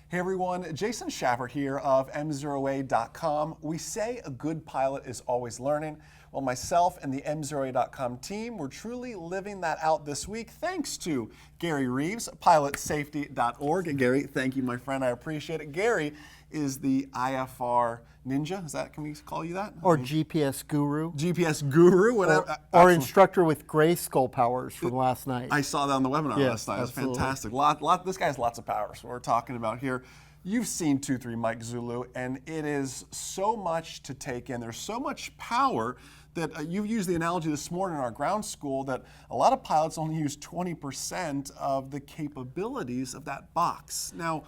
Hey everyone, Jason Schaffer here of MzeroA.com. We say a good pilot is always learning. Well, myself and the MzeroA.com team, we're truly living that out this week thanks to Gary Reeves, pilotsafety.org. And Gary, thank you, my friend. I appreciate it. Gary is the IFR ninja. Is that, can we call you that? Or GPS guru. GPS guru, whatever. Or instructor with gray skull powers from last night. I saw that on the webinar last night. It was absolutely. fantastic. This guy has lots of powers. What we're talking about here. You've seen 2-3 Mike Zulu, and it is so much to take in. There's so much power that you've used the analogy this morning in our ground school that a lot of pilots only use 20% of the capabilities of that box. Now,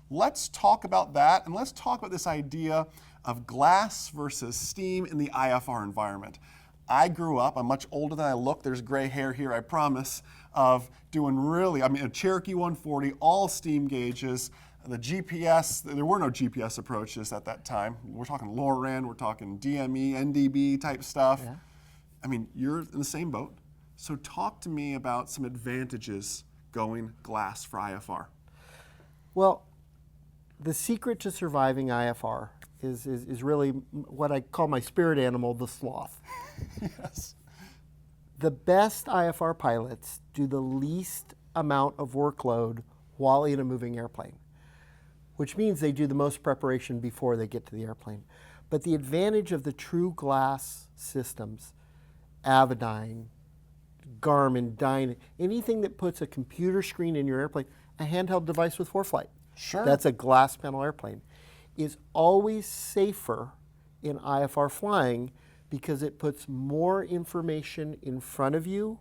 let's talk about that, and let's talk about this idea of glass versus steam in the IFR environment. I grew up, I'm much older than I look, there's gray hair here, I promise, of doing a Cherokee 140, all steam gauges. The GPS, there were no GPS approaches at that time. We're talking lower-end, we're talking DME, NDB type stuff. Yeah. I mean, you're in the same boat. So talk to me about some advantages going glass for IFR. Well, the secret to surviving IFR is really what I call my spirit animal, the sloth. Yes. The best IFR pilots do the least amount of workload while in a moving airplane, which means they do the most preparation before they get to the airplane. But the advantage of the true glass systems, Avidyne, Garmin, Dyna, anything that puts a computer screen in your airplane, a handheld device with ForeFlight, Sure. that's a glass panel airplane, is always safer in IFR flying because it puts more information in front of you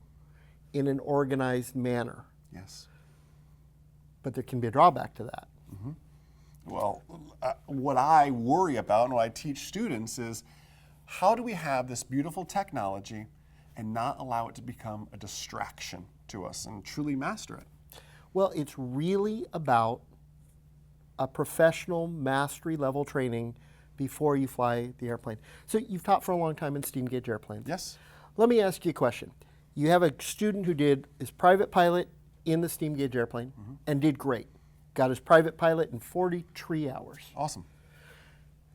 in an organized manner. Yes. But there can be a drawback to that. Mm-hmm. Well, what I worry about and what I teach students is how do we have this beautiful technology and not allow it to become a distraction to us and truly master it? Well, it's really about a professional mastery level training before you fly the airplane. So you've taught for a long time in steam gauge airplanes. Yes. Let me ask you a question. You have a student who did his private pilot in the steam gauge airplane and did great. Got his private pilot in 43 hours. Awesome.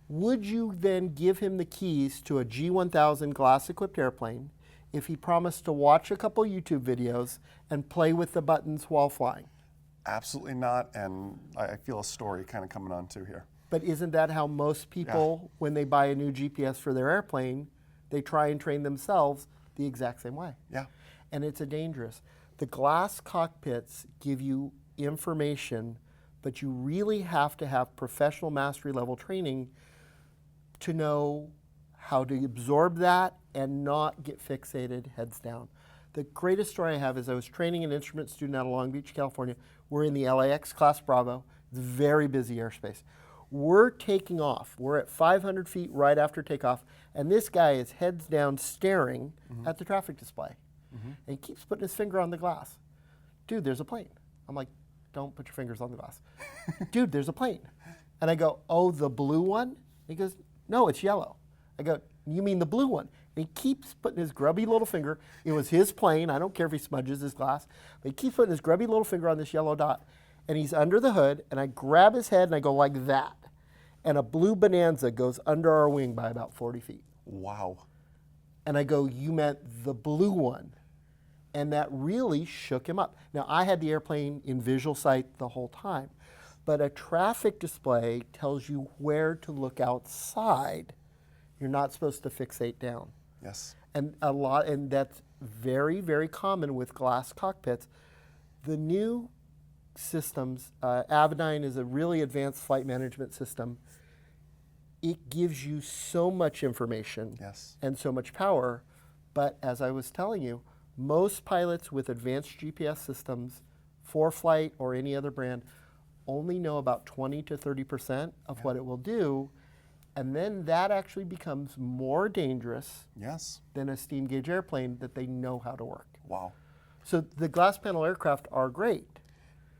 Would you then give him the keys to a G1000 glass-equipped airplane if he promised to watch a couple YouTube videos and play with the buttons while flying? Absolutely not, and I feel a story kind of coming on too here. But isn't that how most people, when they buy a new GPS for their airplane, they try and train themselves the exact same way? Yeah. And it's a dangerous. The glass cockpits give you information, but you really have to have professional mastery level training to know how to absorb that and not get fixated heads down. The greatest story I have is I was training an instrument student out of Long Beach, California. We're in the LAX Class Bravo. It's very busy airspace. We're taking off. We're at 500 feet right after takeoff, and this guy is heads down staring at the traffic display. And he keeps putting his finger on the glass. Dude, there's a plane. I'm like, don't put your fingers on the glass. Dude, there's a plane. And I go, oh, the blue one? He goes, no, it's yellow. I go, you mean the blue one? And he keeps putting his grubby little finger. It was his plane. I don't care if he smudges his glass. But he keeps putting his grubby little finger on this yellow dot. And he's under the hood, and I grab his head, and I go like that. And a blue Bonanza goes under our wing by about 40 feet. Wow. And I go, you meant the blue one. And that really shook him up. Now, I had the airplane in visual sight the whole time, but a traffic display tells you where to look outside. You're not supposed to fixate down. Yes. And that's very, very common with glass cockpits. The new systems, Avidyne is a really advanced flight management system. It gives you so much information and so much power, but as I was telling you, most pilots with advanced GPS systems, ForeFlight or any other brand, only know about 20 to 30% of what it will do, and then that actually becomes more dangerous than a steam gauge airplane that they know how to work. Wow. So the glass panel aircraft are great.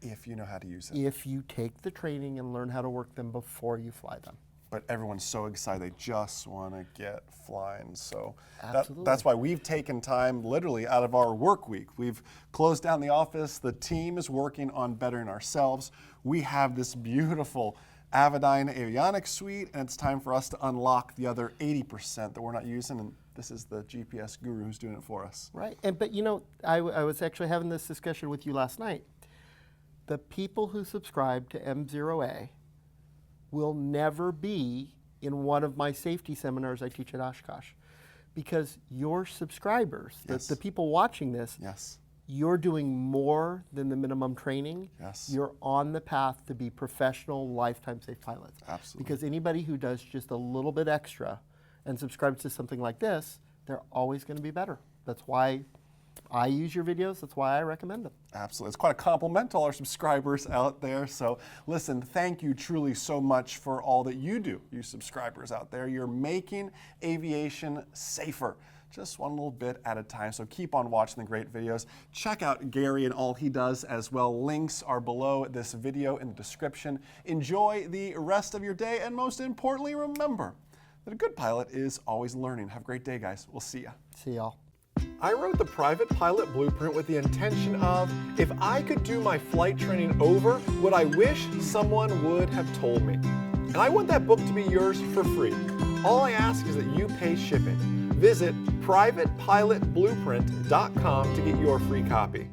If you know how to use it. If you take the training and learn how to work them before you fly them. but everyone's so excited. They just want to get flying. So Absolutely. that's why we've taken time literally out of our work week. We've closed down the office. The team is working on bettering ourselves. We have this beautiful Avidyne avionics suite, and it's time for us to unlock the other 80% that we're not using. And this is the GPS guru who's doing it for us. Right. But you know, I was actually having this discussion with you last night. The people who subscribe to MzeroA will never be in one of my safety seminars I teach at Oshkosh, because your subscribers, Yes. the people watching this, Yes. you're doing more than the minimum training. Yes. You're on the path to be professional lifetime safe pilots. Absolutely. Because anybody who does just a little bit extra and subscribes to something like this, they're always going to be better. That's why I use your videos. That's why I recommend them. Absolutely. It's quite a compliment to all our subscribers out there. So listen, thank you truly so much for all that you do, you subscribers out there. You're making aviation safer, just one little bit at a time. So keep on watching the great videos. Check out Gary and all he does as well. Links are below this video in the description. Enjoy the rest of your day, and most importantly, remember that a good pilot is always learning. Have a great day, guys. We'll see ya. See y'all. I wrote the private pilot blueprint with the intention of, if I could do my flight training over, what I wish someone would have told me. And I want that book to be yours for free. All I ask is that you pay shipping. Visit privatepilotblueprint.com to get your free copy.